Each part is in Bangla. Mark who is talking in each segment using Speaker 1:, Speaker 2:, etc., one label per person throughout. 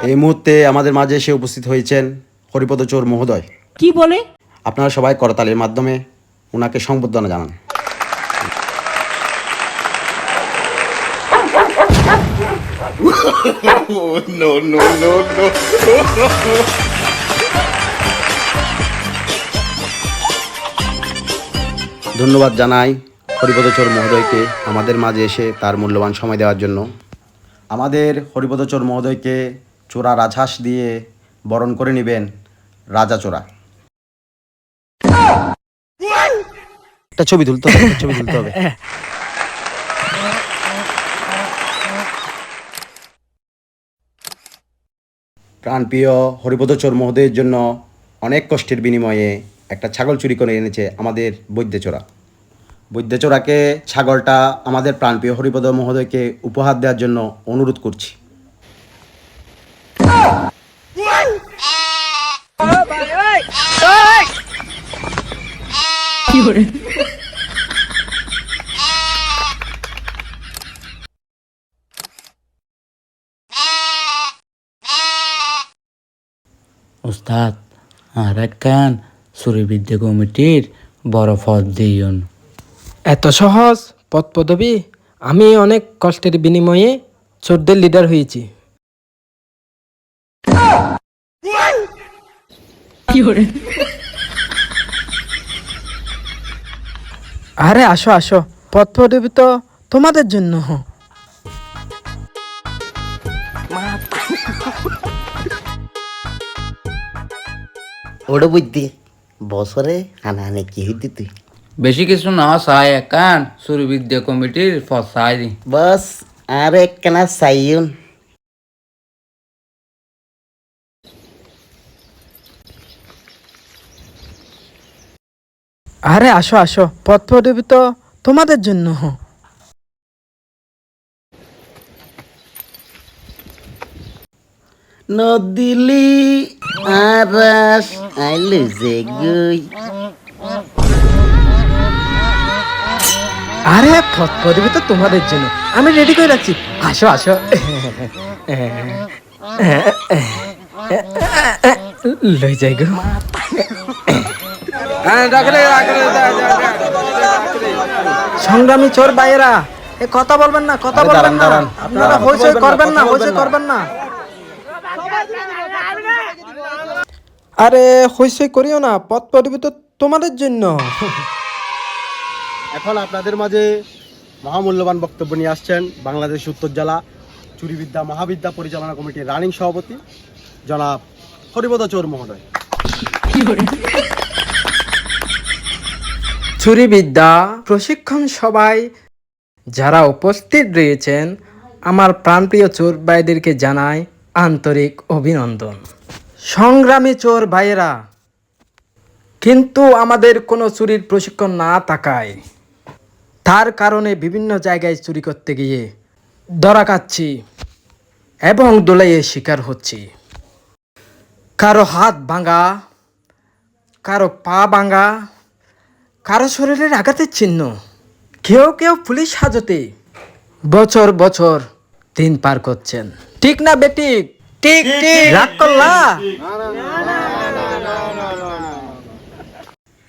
Speaker 1: এই মুহূর্তে আমাদের মাঝে এসে উপস্থিত হয়েছেন হরিপদ চোর মহোদয়।
Speaker 2: কি বলে?
Speaker 1: আপনারা সবাই করতালির মাধ্যমে ওনাকে সংবর্ধনা জানান। ধন্যবাদ জানাই হরিপদ চোর মহোদয়কে আমাদের মাঝে এসে তার মূল্যবান সময় দেওয়ার জন্য। আমাদের হরিপদ চোর মহোদয়কে চোরা রাজহাঁস দিয়ে বরণ করে নেবেন রাজা চোরা। একটা ছবি তুলতে হবে, প্রাণপ্রিয় হরিপদ চোর মহোদয়ের জন্য অনেক কষ্টের বিনিময়ে একটা ছাগল চুরি করে এনেছে আমাদের বৈদ্যচোরা। বৈদ্যচোরাকে ছাগলটা আমাদের প্রাণপ্রিয় হরিপদ মহোদয়কে উপহার দেওয়ার জন্য অনুরোধ করছি।
Speaker 3: উস্তাদ আর একখান চুরিবিদ্যা কমিটির বড় পদ দিয়ন।
Speaker 4: এত সহজ পদ পদবি? আমি অনেক কষ্টের বিনিময়ে চোরদের লিডার হয়েছি। আরে আসো আসো, পদ পদবি তো তোমাদের জন্য।
Speaker 5: ওটা বুঝতে বছরে হানাহানি কি হইতে তুই
Speaker 3: বেশি কিছু না চাই, একখান চুরিবিদ্যা কমিটির পদ চাই দি।
Speaker 5: বস আর একখানা চাইউন।
Speaker 4: আরে আসো আসো, পদ পদবি তো তোমাদের জন্য।
Speaker 5: নদিলি আরাস আইলে যে গই।
Speaker 4: আরে পদ পদবি তো তোমাদের জন্য, আমি রেডি করে রাখছি। আসো আসো, লই যাই গো। সংগ্রামী চোর ভাইয়েরা, এ কথা বলবেন না, কথা বলবেন না, আপনারা হইচই করবেন না, হইচই করবেন না। আরে হইচই করিও না, পথ পদবি তো তোমাদের জন্য।
Speaker 1: এখন আপনাদের মাঝে মহামূল্যবান বক্তব্য নিয়ে আসছেন বাংলাদেশ উত্তর জেলা চুরিবিদ্যা মহাবিদ্যা পরিচালনা কমিটির রানিং সভাপতি জনাব হরিপদ চোর মহোদয়।
Speaker 4: চুরিবিদ্যা প্রশিক্ষণ সভায় যারা উপস্থিত রয়েছেন, আমার প্রাণপ্রিয় চোর ভাইদেরকে জানাই আন্তরিক অভিনন্দন। সংগ্রামী চোর ভাইয়েরা, কিন্তু আমাদের কোনো চুরির প্রশিক্ষণ না থাকায় তার কারণে বিভিন্ন জায়গায় চুরি করতে গিয়ে ধরা খাচ্ছি এবং দোলাইয়ের শিকার হচ্ছি। কারো হাত ভাঙা, কারো পা ভাঙা, কারো শরীরের আঘাতের চিহ্ন, কেউ কেউ পুলিশ হাজতে বছর বছর দিন পার করছেন। ঠিক না বেটিক? ঠিক ঠিক, রাগ করলা?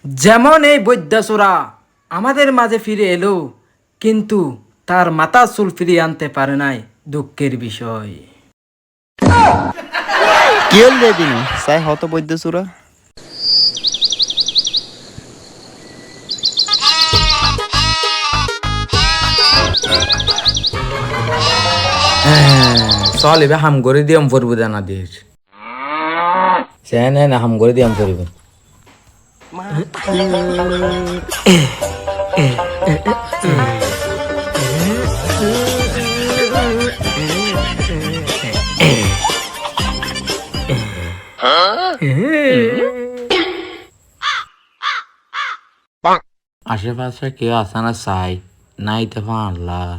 Speaker 4: যেমন এই বৈদ্যচোরা আমাদের মাঝে ফিরে এলো, কিন্তু তার মাথা চুল ফিরিয়ে আনতে পারে নাই, দুঃখের বিষয়।
Speaker 6: কি হল রে দিন সাই হত বৈদ্যচোরা?
Speaker 3: চল এবার হাম করে দিয়াম করবো জানা দিস সে না হাম করে দিয়াম করব। আশেপাশে কেউ আসা না চাই নাই তখন আল্লাহ।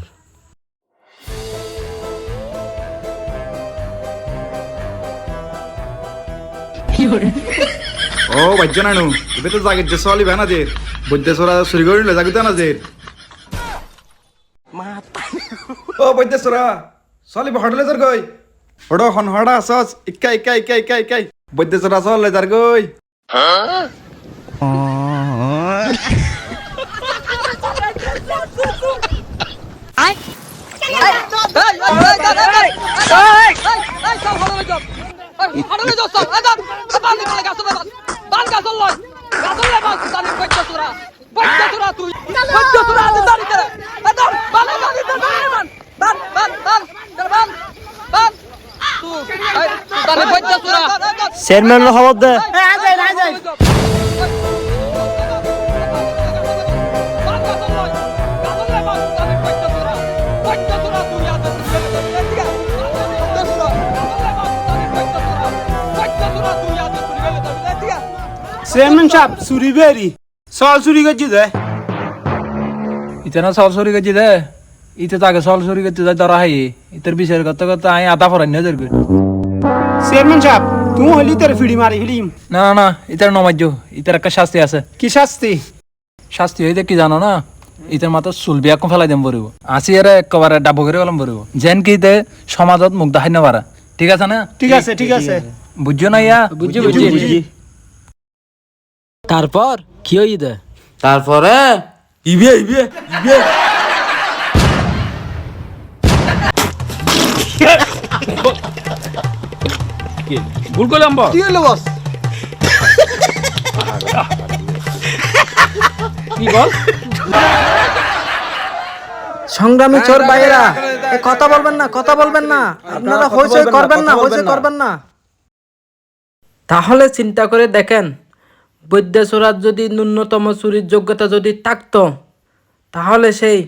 Speaker 6: ও বাজ্য নানু এবে তো জাগের যে চলি বেনা যে বৈদ্যচোরা চুরি করে নিলে জাগিতে না যে ও বৈদ্যেশ্বরা চলি হটলে যার গই হড় হন হড়া আসস ইকাই বৈদ্যেশ্বরা চলে যার গই
Speaker 4: চেয়ারম্যান খবর দে।
Speaker 2: চেয়ারম্যান সাহেব চুরি বেরি চল চুরি করছি দে
Speaker 7: ইতানা চল চুরি করছি দে ইতে তাকে চল চুরি করতে যাই ধরা হাই ইতার বিচার করতে করতে আমি আধা ফরাই নিয়ে যাবে
Speaker 2: চেয়ারম্যান সাহেব তুমি হলি তোর ফিড়ি মারি ফিলিম
Speaker 7: না না না ইতার নমাজ্য ইতার একটা শাস্তি আছে
Speaker 2: কি শাস্তি
Speaker 7: শাস্তি হইতে কি জানো না ইতার মাত্র চুল বিয়া কম ফেলাই দিম পড়িব আসি এর একেবারে ডাব করে গেলাম পড়িব যেন কি ইতে সমাজত মুখ দেখাই না পারা ঠিক আছে না
Speaker 2: ঠিক আছে ঠিক আছে
Speaker 7: বুঝছো না ইয়া
Speaker 4: বুঝছি। তারপর কি হই দে?
Speaker 3: তারপরে ইবে ইবে ইবে
Speaker 7: ভুল করলাম বস
Speaker 2: কি হলো বস
Speaker 7: কি বল
Speaker 4: সংগ্রামী চোর ভাইয়েরা, এ কথা বলবেন না, কথা বলবেন না, আপনারা হইচই করবেন না, হইচই করবেন না। তাহলে চিন্তা করে দেখেন, বৈদ্যেশ্বরার যদি ন্যূনতম চুরির যোগ্যতা যদি থাকতো, তাহলে সেই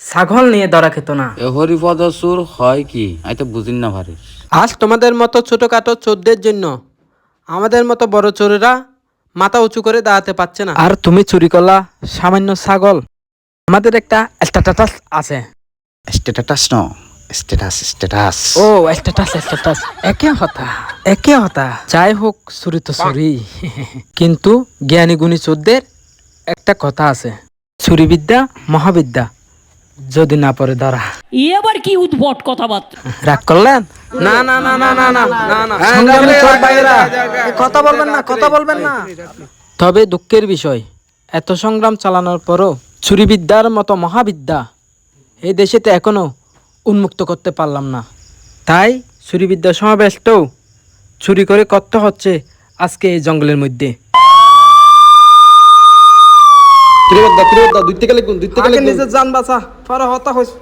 Speaker 4: ছাগল নিয়ে ধরা খেত না।
Speaker 3: এ হরিপদ সুর হয় কি আমি তো বুঝিন না ভারি
Speaker 4: আজ তোমাদের মতো ছোটখাটো চোরদের জন্য আমাদের মতো বড় চোরেরা মাথা উঁচু করে দাঁড়াতে পারছে না। আর তুমি চুরি করলা সামান্য ছাগল। আমাদের একটা স্ট্যাটাস আছে।
Speaker 6: স্ট্যাটাস ন স্ট্যাটাস
Speaker 4: ও স্ট্যাটাস একে হতা যাই হোক, চুরি তো চুরি কিন্তু জ্ঞানী গুণী চোরদের একটা কথা আছে, চুরি বিদ্যা মহাবিদ্যা, যদি না পড়ে ধরা।
Speaker 8: আবার কি উদ্ভট কথাবার্তা!
Speaker 4: রাগ করলেন? না না না না না না না না, সংগ্রামী চোর ভাইয়েরা, এ কথা বলবেন না, কথা বলবেন না। তবে দুঃখের বিষয়, এত সংগ্রাম চালানোর পরও চুরি বিদ্যার মতো মহাবিদ্যা এই দেশেতে এখনো উন্মুক্ত করতে পারলাম না। তাই চুরি বিদ্যা সমাবেশটাও চুরি করে করতে হচ্ছে আজকে এই জঙ্গলের মধ্যে। আগে নিজের জান বাঁচা, পরে হতা হইছে।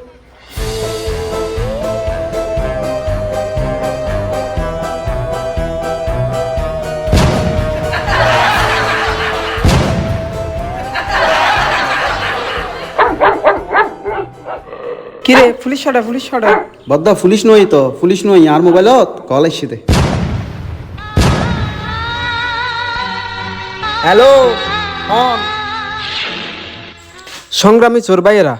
Speaker 4: কিরে পুলিশ ছড়া
Speaker 1: বদ্দা পুলিশ নই তো, পুলিশ নই, আর মোবাইলত কল আসছে।
Speaker 4: হ্যালো সংগ্রামী চোর ভাইয়েরা,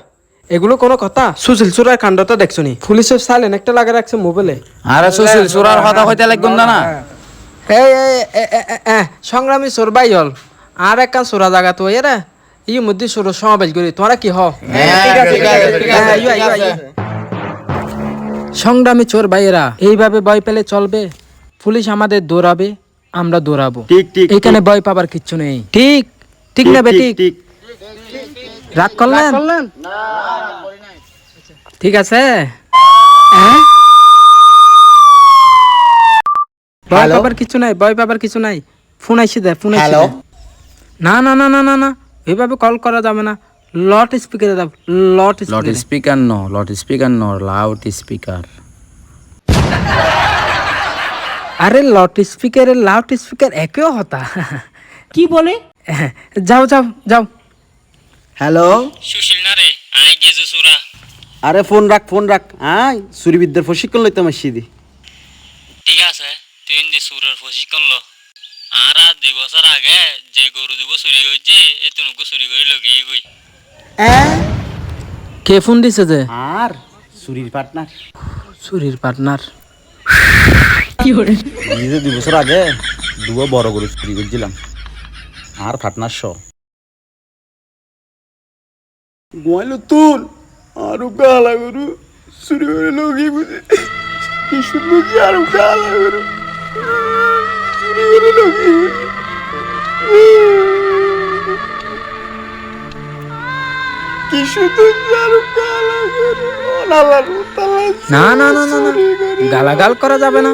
Speaker 4: এগুলো কোনো কথা? সুশীল চোরার কাণ্ডটা দেখছো নি? পুলিশের সাইলেন্ট একটা লাগা রাখছে মোবাইলে।
Speaker 3: আরে সুশীল সুরার কথা হইতে লাগবেন না
Speaker 4: এই সংগ্রামী চোর ভাই হল আর একটা চোরা জায়গা তো এরা এই মধ্যে চোর সমাবেশ করি, তোমরা কি সংগ্রামী চোর ভাইয়েরা, এইভাবে ভয় পেলে চলবে? পুলিশ আমাদের দৌড়াবে, আমরা দৌড়াবো।
Speaker 1: ঠিক
Speaker 4: এখানে ভয় পাবার কিচ্ছু নেই। ঠিক ঠিক না বেঠিক? রাগ করলেন? ঠিক আছে, ভয় পাবার কিছু নাই, ভয় পাবার কিছু নাই। ফোন আইসি দে, ফোন আইসি দে। না না না না না না, এইভাবে কল করা যাবে না। লট স্পিকারে দাও, লট
Speaker 3: স্পিকার ন লাউড স্পিকার
Speaker 4: আরে লট স্পিকারে লাউড স্পিকার একই হতা।
Speaker 8: কি বলে?
Speaker 4: যাও যাও যাও।
Speaker 1: হ্যালো,
Speaker 9: সুশীল না রে আই গেছো সুরা
Speaker 1: আরে ফোন রাখ, আয় চুরি বিদ্যার প্রশিক্ষণ লইতে মাসি দি।
Speaker 9: ঠিক আছে তুই ইন্দি সুরের প্রশিক্ষণ লো আর 2 বছর আগে যে গরু দিব চুরি করছে এতনুকু চুরি করে লগিয়ে গই
Speaker 4: কে ফোন দিছে যে?
Speaker 1: আর চুরির পার্টনার,
Speaker 4: চুরির পার্টনার।
Speaker 6: নিজে 2 বছর আগে 2 বড় গরু চুরি করছিলাম আর ফাটনার শো
Speaker 1: গোয়াইলো তুল আর গালা গরু
Speaker 2: চুরি করে লোকই বুঝে কি সুন্দর আর গালা করে চুরি করে লোকই বুঝে কি সুন্দর আর গালা করে আল্লাহর তাআলা
Speaker 4: না না না না না গালাগাল করা যাবে না।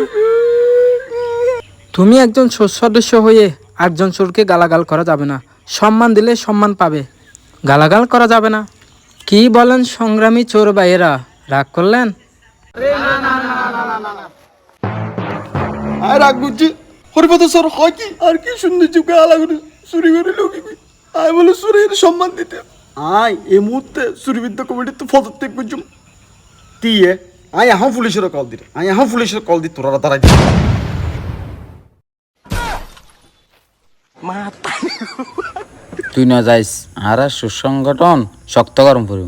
Speaker 4: তুমি একজন চোর সদস্য হয়ে একজন চোরকে গালাগাল করা যাবে না। সম্মান দিলে সম্মান পাবে, গালাগাল করা যাবে না। কি বলেন সংগ্রামী চোর ভাইয়েরা, রাগ করলেন?
Speaker 2: আর রাগ বুঝছি হরিপদ স্যার হয় কি আর কি সুন্দর চুকে আলা করে চুরি করে লোকই আয় বলে চুরির সম্মান দিতে আয় এই মুহূর্তে চুরিবিদ্যা কমিটির তো পদত্যাগ করছুম দিয়ে আয় এখন পুলিশের কল দিতে আয় এখন পুলিশের কল দি তোরা তারাই
Speaker 3: তুই না যাইস আর সুসংগঠন শক্ত গরম করব।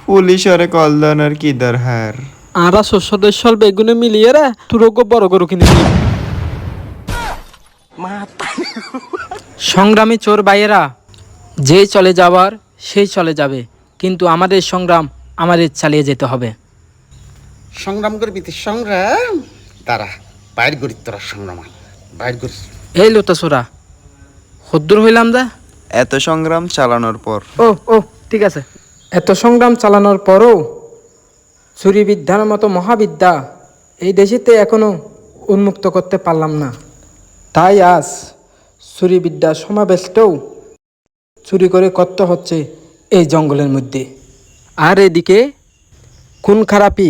Speaker 2: পুলিশের কল দেওয়ার কি দরকার
Speaker 4: আরা চোর সদস্য বেগুনে মিলিয়ে রে তুরোগো বড় গরু কিনে দিই। সংগ্রামী চোর ভাইয়েরা, যে চলে যাওয়ার সেই চলে যাবে, কিন্তু আমাদের সংগ্রাম আমাদের চালিয়ে যেতে হবে।
Speaker 5: সংগ্রাম করবি তুই সংগ্রাম তারা বাইর করি তোরা সংগ্রাম বাইর করি
Speaker 4: এই লোটাসোরা হদ্দুর হইলাম যা।
Speaker 2: এত সংগ্রাম চালানোর পর
Speaker 4: ও ঠিক আছে, এত সংগ্রাম চালানোর পরও চুরি বিদ্যার মতো মহাবিদ্যা এই দেশেতে এখনো উন্মুক্ত করতে পারলাম না। তাই আজ চুরি বিদ্যা সমাবেশটাও চুরি করে করতে হচ্ছে এই জঙ্গলের মধ্যে। আর এদিকে খুন খারাপি,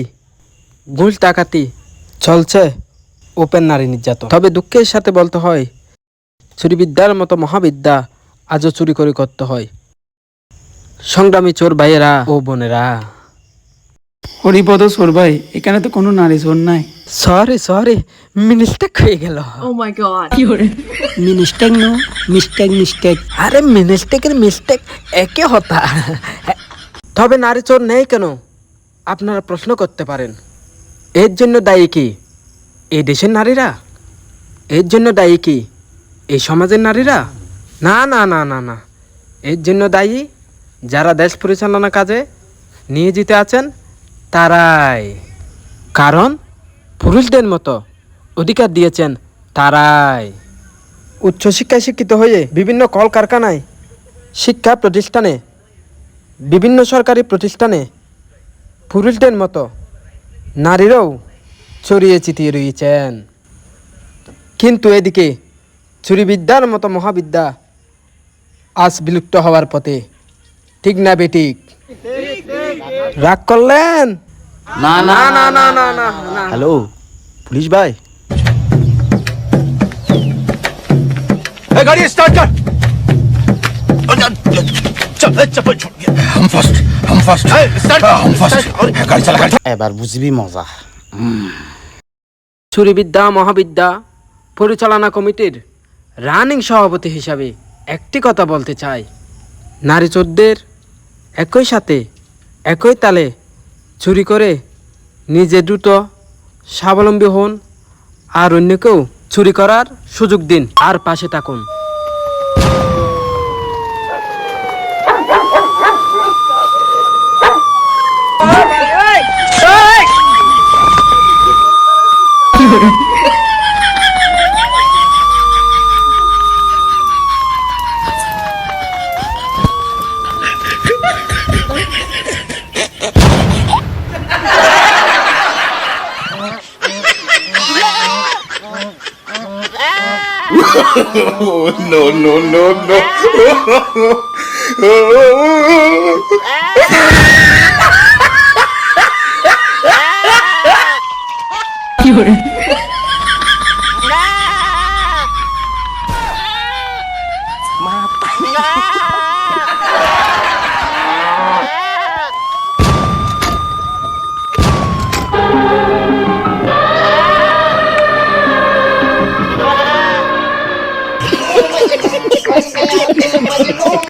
Speaker 4: ঘুষ ডাকাতি চলছে, ওপেন নারী নির্যাতন। তবে দুঃখের সাথে বলতে হয় চুরি বিদ্যার মতো মহাবিদ্যা আজও চুরি করে করতে হয়। সংগ্রামী চোর ভাইয়েরা ও বোনেরা,
Speaker 2: হরিপদ চোর ভাই এখানে তো কোনো নারী চোর নাই
Speaker 4: সরি মিস্টেক হয়ে গেল।
Speaker 2: মিস্টেক নো মিস্টেক
Speaker 4: আরে মিস্টেক একে হতা। তবে নারী চোর নেই কেন আপনারা প্রশ্ন করতে পারেন। এর জন্য দায়ী কি এই দেশের নারীরা? এর জন্য দায়ী কি এই সমাজের নারীরা? না না না না না, এর জন্য দায়ী যারা দেশ পরিচালনা কাজে নিয়োজিত আছেন তারাই। কারণ পুরুষদের মতো অধিকার দিয়েছেন তারাই। উচ্চশিক্ষায় শিক্ষিত হয়ে বিভিন্ন কলকারখানায়, শিক্ষা প্রতিষ্ঠানে, বিভিন্ন সরকারি প্রতিষ্ঠানে পুরুষদের মতো নারীরাও ছড়িয়ে ছিটিয়ে রয়েছেন। কিন্তু এদিকে চুরিবিদ্যার মতো মহাবিদ্যা আজ বিলুপ্ত হওয়ার পথে। ঠিক না বেঠিক? রাগ করলেন?
Speaker 3: না না
Speaker 4: না না না না না।
Speaker 1: হ্যালো পুলিশ ভাই,
Speaker 6: গাড়ি স্টার্ট কর
Speaker 5: এবার বুঝবি মজা
Speaker 4: চুরিবিদ্যা মহাবিদ্যা পরিচালনা কমিটির রানিং সভাপতি হিসাবে একটি কথা বলতে চাই, নারী চোরদের একই সাথে একই তালে চুরি করে নিজে দ্রুত স্বাবলম্বী হন, আর অন্যকেও চুরি করার সুযোগ দিন, আর পাশে থাকুন।